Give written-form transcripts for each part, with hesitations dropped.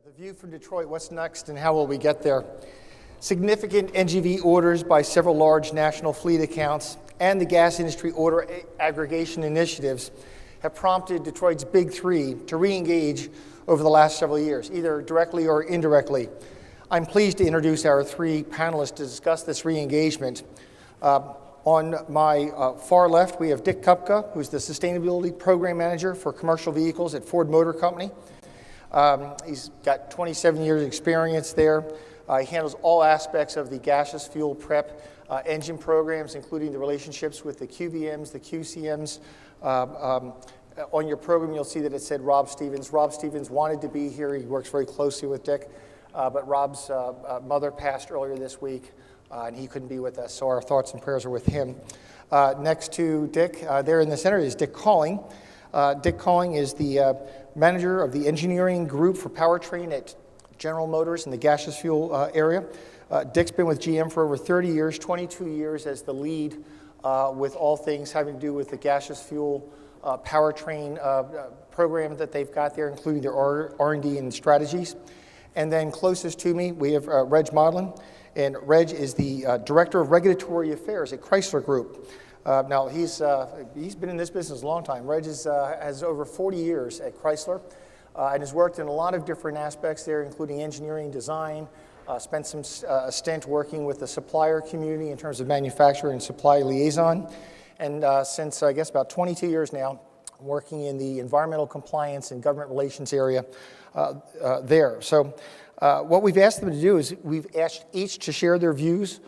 The view from Detroit, what's next and how will we get there? Significant NGV orders by several large national fleet accounts and the gas industry order aggregation initiatives have prompted Detroit's Big Three to re-engage over the last several years, either directly or indirectly. I'm pleased to introduce our three panelists to discuss this re-engagement. On my far left, we have Dick Cupka, who's the Sustainability Program Manager for Commercial Vehicles at Ford Motor Company. He's got 27 years experience there. He handles all aspects of the gaseous fuel prep engine programs, including the relationships with the QVMs, the QCMs. On your program, you'll see that it said Rob Stevens. Rob Stevens wanted to be here. He works very closely with Dick, but Rob's mother passed earlier this week, and he couldn't be with us, so our thoughts and prayers are with him. Next to Dick, there in the center, is Dick Calling. Dick Calling is the manager of the engineering group for powertrain at General Motors in the gaseous fuel area. Dick's been with GM for over 30 years, 22 years as the lead with all things having to do with the gaseous fuel powertrain program that they've got there, including their R&D and strategies. And then closest to me, we have Reg Modlin, and Reg is the Director of Regulatory Affairs at Chrysler Group. Now, he's been in this business a long time. Reg has over 40 years at Chrysler and has worked in a lot of different aspects there, including engineering, design, spent some stint working with the supplier community in terms of manufacturer and supply liaison. And since, I guess, about 22 years now, working in the environmental compliance and government relations area there. So what we've asked them to do is we've asked each to share their views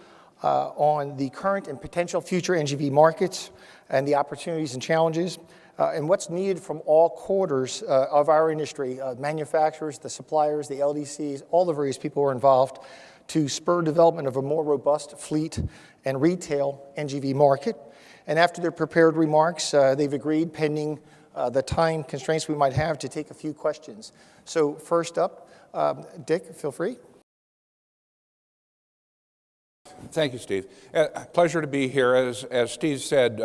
on the current and potential future NGV markets and the opportunities and challenges, and what's needed from all quarters of our industry, manufacturers, the suppliers, the LDCs, all the various people who are involved to spur development of a more robust fleet and retail NGV market. And after their prepared remarks, they've agreed, pending the time constraints we might have, to take a few questions. So first up, Dick, feel free. Thank you, Steve. Pleasure to be here. As Steve said,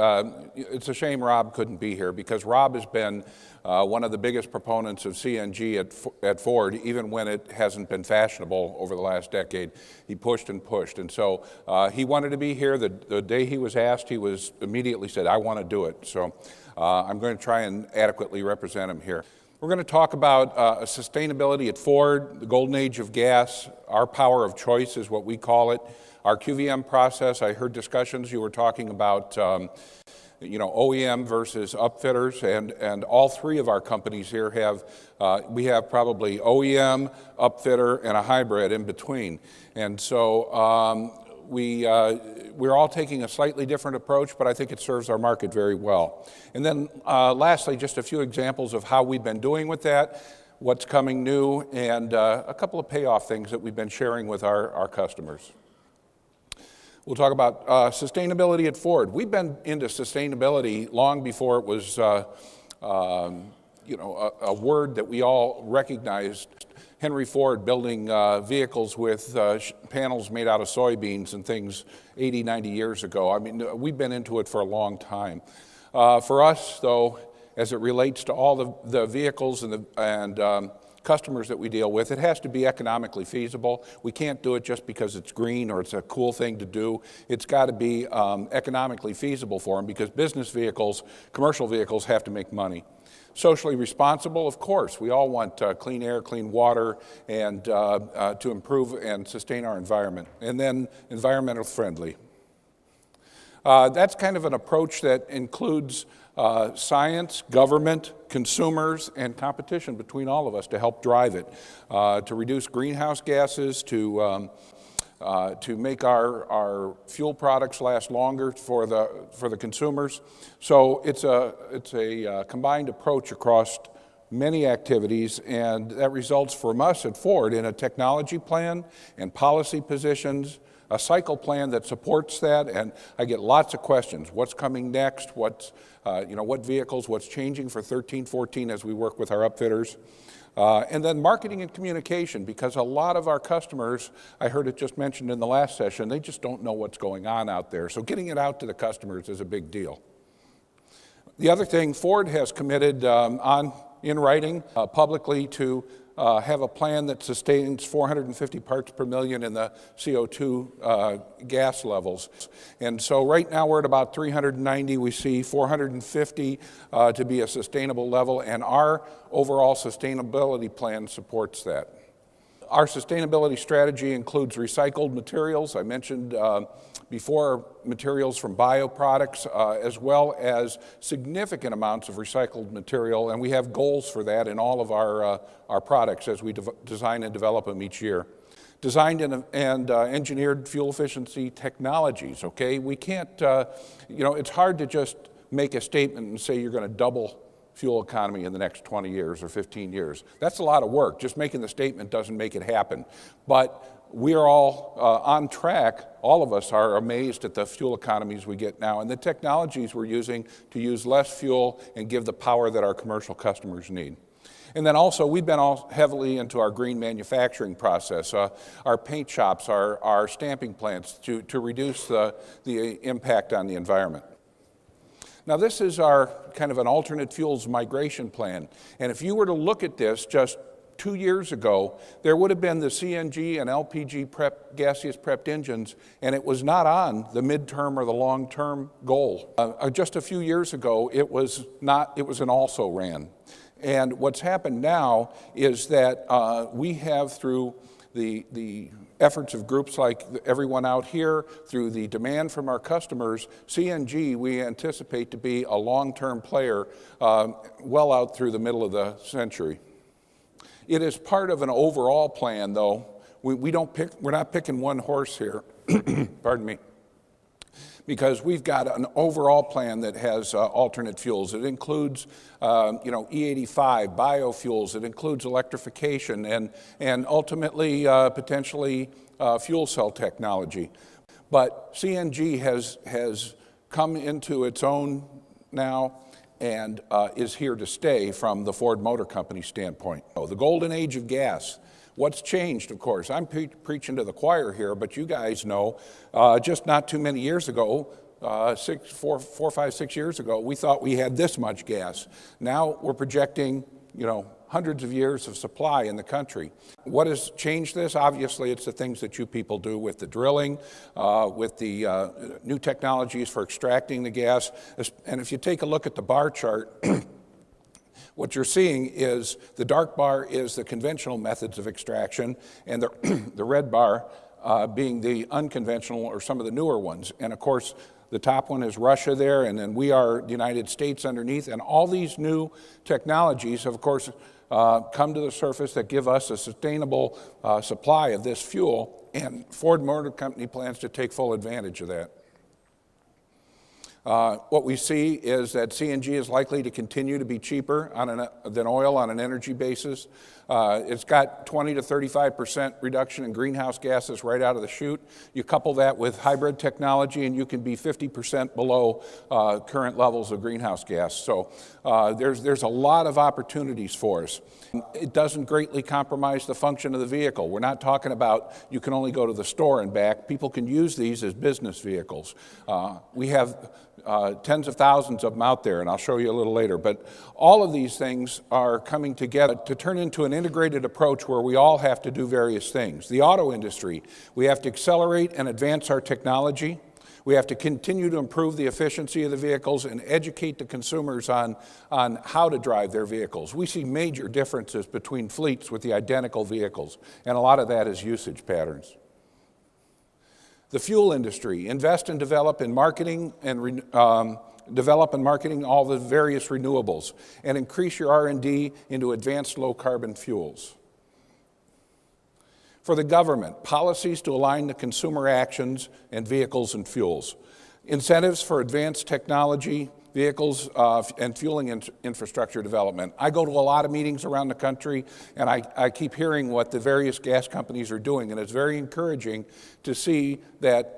it's a shame Rob couldn't be here because Rob has been one of the biggest proponents of CNG at Ford, even when it hasn't been fashionable over the last decade. He pushed and pushed. And so he wanted to be here. The day he was asked, he was immediately said, I want to do it. So I'm going to try and adequately represent him here. We're going to talk about sustainability at Ford, the golden age of gas, our power of choice is what we call it, our QVM process. I heard discussions, you were talking about OEM versus upfitters, and all three of our companies here have, we have probably OEM, upfitter, and a hybrid in between. And so we're all taking a slightly different approach, but I think it serves our market very well. And then lastly, just a few examples of how we've been doing with that, what's coming new, and a couple of payoff things that we've been sharing with our customers. We'll talk about sustainability at Ford. We've been into sustainability long before it was a word that we all recognized. Henry Ford building vehicles with panels made out of soybeans and things 80, 90 years ago. I mean, we've been into it for a long time. For us, though, as it relates to all the vehicles and customers that we deal with, it has to be economically feasible. We can't do it just because it's green or it's a cool thing to do. It's got to be economically feasible for them because business vehicles, commercial vehicles have to make money. Socially responsible, of course. We all want clean air, clean water, and to improve and sustain our environment. And then environmental friendly. That's kind of an approach that includes science, government, consumers, and competition between all of us to help drive it, to reduce greenhouse gases, to make our fuel products last longer for the consumers. So it's a combined approach across many activities, and that results from us at Ford in a technology plan and policy positions, a cycle plan that supports that, and I get lots of questions. What's coming next? What vehicles? What's changing for 13, 14 as we work with our upfitters? And then marketing and communication, because a lot of our customers, I heard it just mentioned in the last session, they just don't know what's going on out there. So getting it out to the customers is a big deal. The other thing, Ford has committed in writing publicly to have a plan that sustains 450 parts per million in the CO2 gas levels. And so right now we're at about 390. We see 450 to be a sustainable level, and our overall sustainability plan supports that. Our sustainability strategy includes recycled materials. I mentioned before materials from bioproducts, as well as significant amounts of recycled material, and we have goals for that in all of our products as we design and develop them each year. Designed and engineered fuel efficiency technologies, okay? We can't, it's hard to just make a statement and say you're going to double fuel economy in the next 20 years or 15 years. That's a lot of work. Just making the statement doesn't make it happen. But we are all on track. All of us are amazed at the fuel economies we get now and the technologies we're using to use less fuel and give the power that our commercial customers need. And then also, we've been all heavily into our green manufacturing process, our paint shops, our stamping plants to reduce the impact on the environment. Now, this is our kind of an alternate fuels migration plan. And if you were to look at this just 2 years ago, there would have been the CNG and LPG gaseous prepped engines, and it was not on the midterm or the long-term goal. Just a few years ago, it was an also ran. And what's happened now is that we have, through the efforts of groups like everyone out here, through the demand from our customers, CNG we anticipate to be a long-term player well out through the middle of the century. It is part of an overall plan, though. We're not picking one horse here, pardon me, because we've got an overall plan that has alternate fuels. It includes, E85, biofuels. It includes electrification and ultimately, potentially, fuel cell technology. But CNG has come into its own now and is here to stay from the Ford Motor Company standpoint. The golden age of gas. What's changed, of course? I'm preaching to the choir here, but you guys know, just not too many years ago, 4, 5, 6 years ago, we thought we had this much gas. Now we're projecting, hundreds of years of supply in the country. What has changed this? Obviously, it's the things that you people do with the drilling, with the new technologies for extracting the gas. And if you take a look at the bar chart, what you're seeing is the dark bar is the conventional methods of extraction, and the red bar being the unconventional or some of the newer ones. And of course, the top one is Russia there, and then we are the United States underneath. And all these new technologies have, of course, come to the surface that give us a sustainable supply of this fuel, and Ford Motor Company plans to take full advantage of that. What we see is that CNG is likely to continue to be cheaper than oil on an energy basis. It's got 20 to 35% reduction in greenhouse gases right out of the chute. You couple that with hybrid technology, and you can be 50% below current levels of greenhouse gas. So there's a lot of opportunities for us. It doesn't greatly compromise the function of the vehicle. We're not talking about you can only go to the store and back. People can use these as business vehicles. We have tens of thousands of them out there, and I'll show you a little later. But all of these things are coming together to turn into an integrated approach where we all have to do various things. The auto industry, we have to accelerate and advance our technology. We have to continue to improve the efficiency of the vehicles and educate the consumers on how to drive their vehicles. We see major differences between fleets with the identical vehicles, and a lot of that is usage patterns. The fuel industry, invest and develop in marketing and marketing all the various renewables, and increase your R&D into advanced low-carbon fuels. For the government, policies to align the consumer actions and vehicles and fuels. Incentives for advanced technology, vehicles, and fueling infrastructure development. I go to a lot of meetings around the country, and I keep hearing what the various gas companies are doing, and it's very encouraging to see that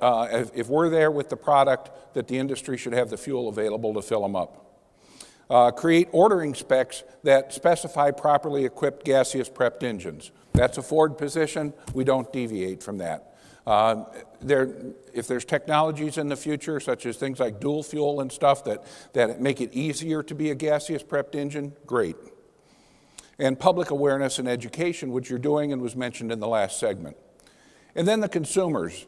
if we're there with the product, that the industry should have the fuel available to fill them up. Create ordering specs that specify properly equipped gaseous prepped engines. That's a Ford position. We don't deviate from that. If there's technologies in the future, such as things like dual fuel and stuff that make it easier to be a gaseous prepped engine, great. and public awareness and education, which you're doing and was mentioned in the last segment. And then the consumers.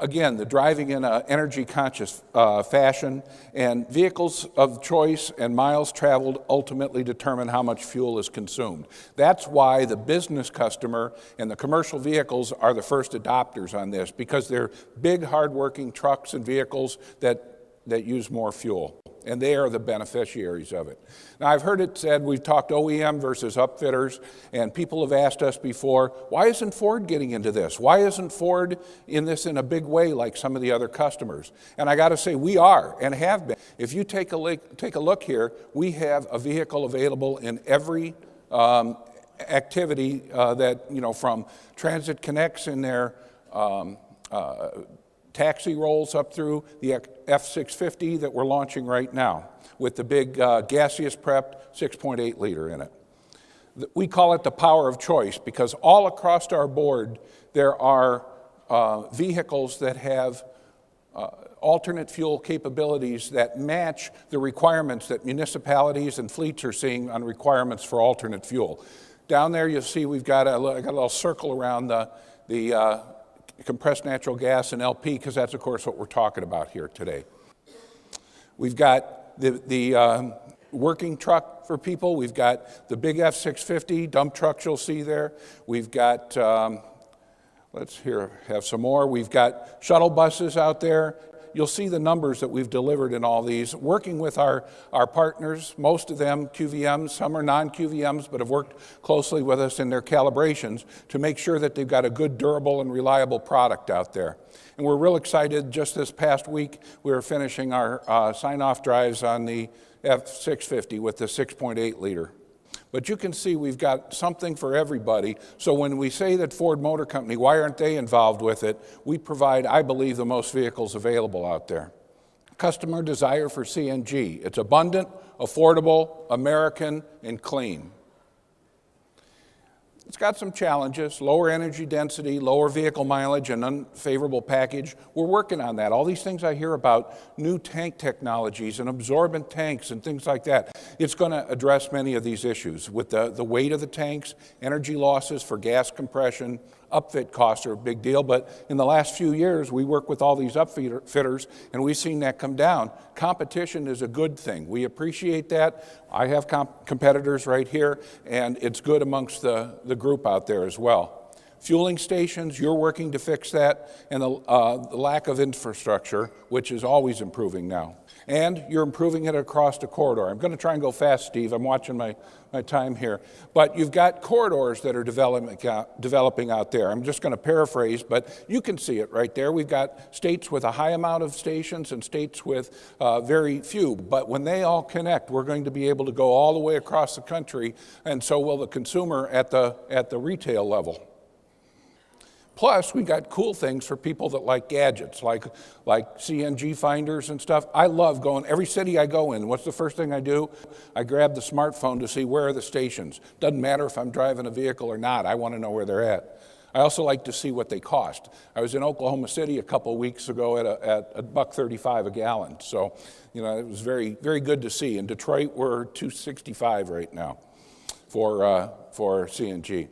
Again, the driving in an energy-conscious fashion, and vehicles of choice and miles traveled ultimately determine how much fuel is consumed. That's why the business customer and the commercial vehicles are the first adopters on this, because they're big, hardworking trucks and vehicles that use more fuel, and they are the beneficiaries of it. Now, I've heard it said, we've talked OEM versus upfitters, and people have asked us before, why isn't Ford getting into this? Why isn't Ford in this in a big way like some of the other customers? And I got to say, we are and have been. If you take a look here, we have a vehicle available in every activity that, from Transit Connects in their taxi rolls up through the F650 that we're launching right now with the big gaseous prepped 6.8 liter in it. We call it the power of choice because all across our board there are vehicles that have alternate fuel capabilities that match the requirements that municipalities and fleets are seeing on requirements for alternate fuel. Down there you'll see we've got I got a little circle around the compressed natural gas and LP, because that's, of course, what we're talking about here today. We've got the working truck for people. We've got the big F650 dump trucks you'll see there. We've got, let's have some more. We've got shuttle buses out there. You'll see the numbers that we've delivered in all these, working with our partners, most of them QVMs, some are non-QVMs, but have worked closely with us in their calibrations to make sure that they've got a good, durable, and reliable product out there. And we're real excited. Just this past week, we were finishing our sign-off drives on the F650 with the 6.8 liter. But you can see we've got something for everybody. So when we say that Ford Motor Company, why aren't they involved with it? We provide, I believe, the most vehicles available out there. Customer desire for CNG. It's abundant, affordable, American, and clean. It's got some challenges, lower energy density, lower vehicle mileage, and unfavorable package. We're working on that. All these things I hear about, new tank technologies and absorbent tanks and things like that, it's going to address many of these issues with the weight of the tanks, energy losses for gas compression. Upfit costs are a big deal, but in the last few years, we work with all these upfitters, and we've seen that come down. Competition is a good thing. We appreciate that. I have competitors right here, and it's good amongst the group out there as well. Fueling stations, you're working to fix that, and the lack of infrastructure, which is always improving now. And you're improving it across the corridor. I'm going to try and go fast, Steve. I'm watching my time here. But you've got corridors that are developing out there. I'm just going to paraphrase, but you can see it right there. We've got states with a high amount of stations and states with very few. But when they all connect, we're going to be able to go all the way across the country, and so will the consumer at the retail level. Plus, we got cool things for people that like gadgets, like CNG finders and stuff. I love going, every city I go in, what's the first thing I do? I grab the smartphone to see where are the stations. Doesn't matter if I'm driving a vehicle or not, I want to know where they're at. I also like to see what they cost. I was in Oklahoma City a couple of weeks ago at $1.35 a gallon. So, it was very, very good to see. In Detroit, we're $2.65 right now for CNG.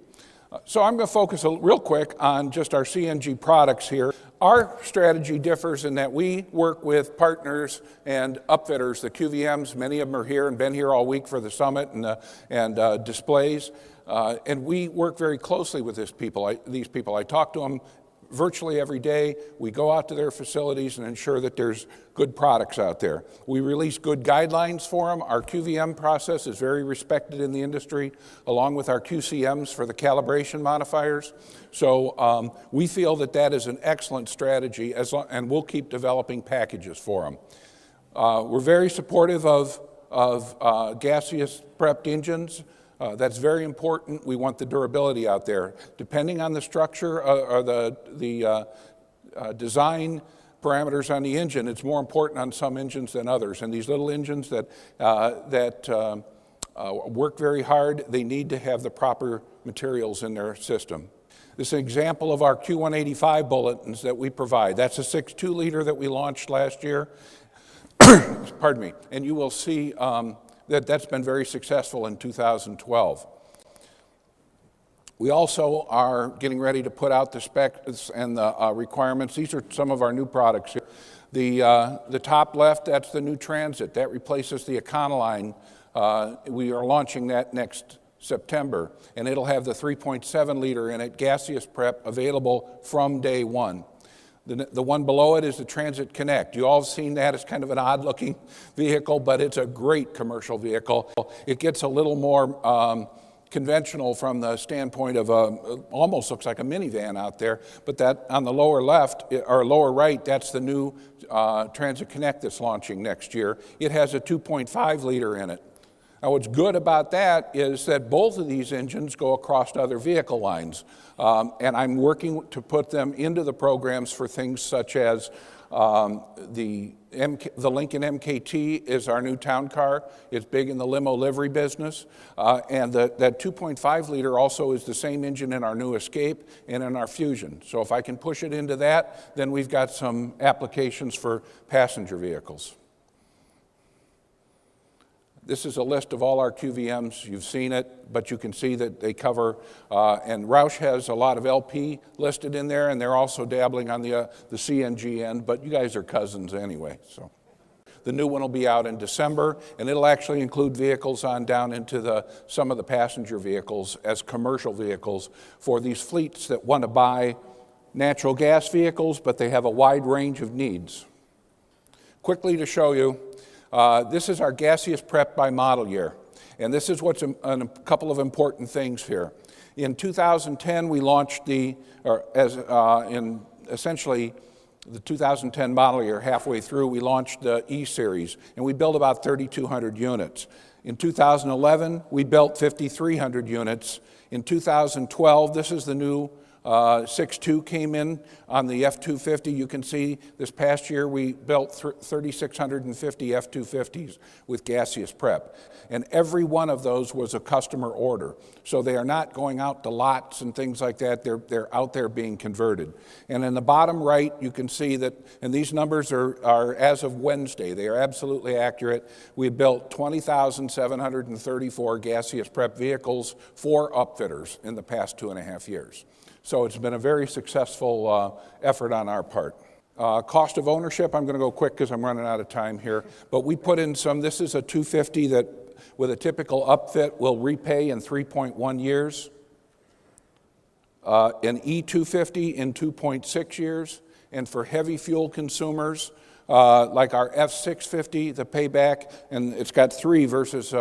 So I'm going to focus real quick on just our CNG products here. Our strategy differs in that we work with partners and upfitters, the QVMs. Many of them are here and been here all week for the summit and displays. And we work very closely with these people. I talk to them virtually every day. We go out to their facilities and ensure that there's good products out there. We release good guidelines for them. Our QVM process is very respected in the industry, along with our QCMs for the calibration modifiers. So we feel that is an excellent strategy, and we'll keep developing packages for them. We're very supportive of gaseous prepped engines. That's very important. We want the durability out there. Depending on the structure or the design parameters on the engine, it's more important on some engines than others. And these little engines that work very hard, they need to have the proper materials in their system. This is an example of our Q185 bulletins that we provide. That's a 6.2 liter that we launched last year. Pardon me. And you will see that's been very successful in 2012. We also are getting ready to put out the specs and the requirements. These are some of our new products here. The top left, that's the new Transit. That replaces the Econoline. We are launching that next September, and it'll have the 3.7 liter in it, gaseous prep, available from day one. The one below it is the Transit Connect. You all have seen that. It's kind of an odd-looking vehicle, but it's a great commercial vehicle. It gets a little more conventional from the standpoint of almost looks like a minivan out there, but that on the lower left, or lower right, that's the new Transit Connect that's launching next year. It has a 2.5 liter in it. Now, what's good about that is that both of these engines go across other vehicle lines, and I'm working to put them into the programs for things such as the Lincoln MKT is our new town car. It's big in the limo livery business, and that 2.5 liter also is the same engine in our new Escape and in our Fusion. So if I can push it into that, then we've got some applications for passenger vehicles. This is a list of all our QVMs. You've seen it, but you can see that they cover, and Roush has a lot of LP listed in there, and they're also dabbling on the CNG end, but you guys are cousins anyway. So the new one will be out in December, and it'll actually include vehicles on down into some of the passenger vehicles as commercial vehicles for these fleets that want to buy natural gas vehicles, but they have a wide range of needs. Quickly to show you, this is our gaseous prep by model year, and this is what's a couple of important things here. In 2010, we launched in essentially the 2010 model year, halfway through, we launched the E-Series, and we built about 3,200 units. In 2011, we built 5,300 units. In 2012, this is the new 6.2 came in on the F-250. You can see this past year we built 3,650 F-250s with gaseous prep. And every one of those was a customer order. So they are not going out to lots and things like that. They're out there being converted. And in the bottom right, you can see that, and these numbers are as of Wednesday. They are absolutely accurate. We built 20,734 gaseous prep vehicles for upfitters in the past 2.5 years. So it's been a very successful effort on our part. Cost of ownership, I'm going to go quick because I'm running out of time here. But we put in some, this is a 250 that with a typical upfit will repay in 3.1 years. An E250 in 2.6 years. And for heavy fuel consumers, like our F650, the payback, and it's got 3 versus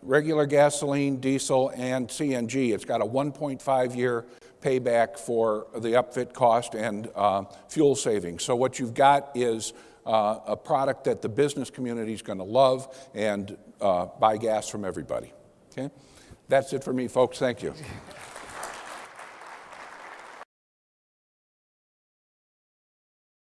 regular gasoline, diesel, and CNG. It's got a 1.5 year payback for the upfit cost and fuel savings. So what you've got is a product that the business community is going to love and buy gas from everybody. Okay? That's it for me, folks. Thank you.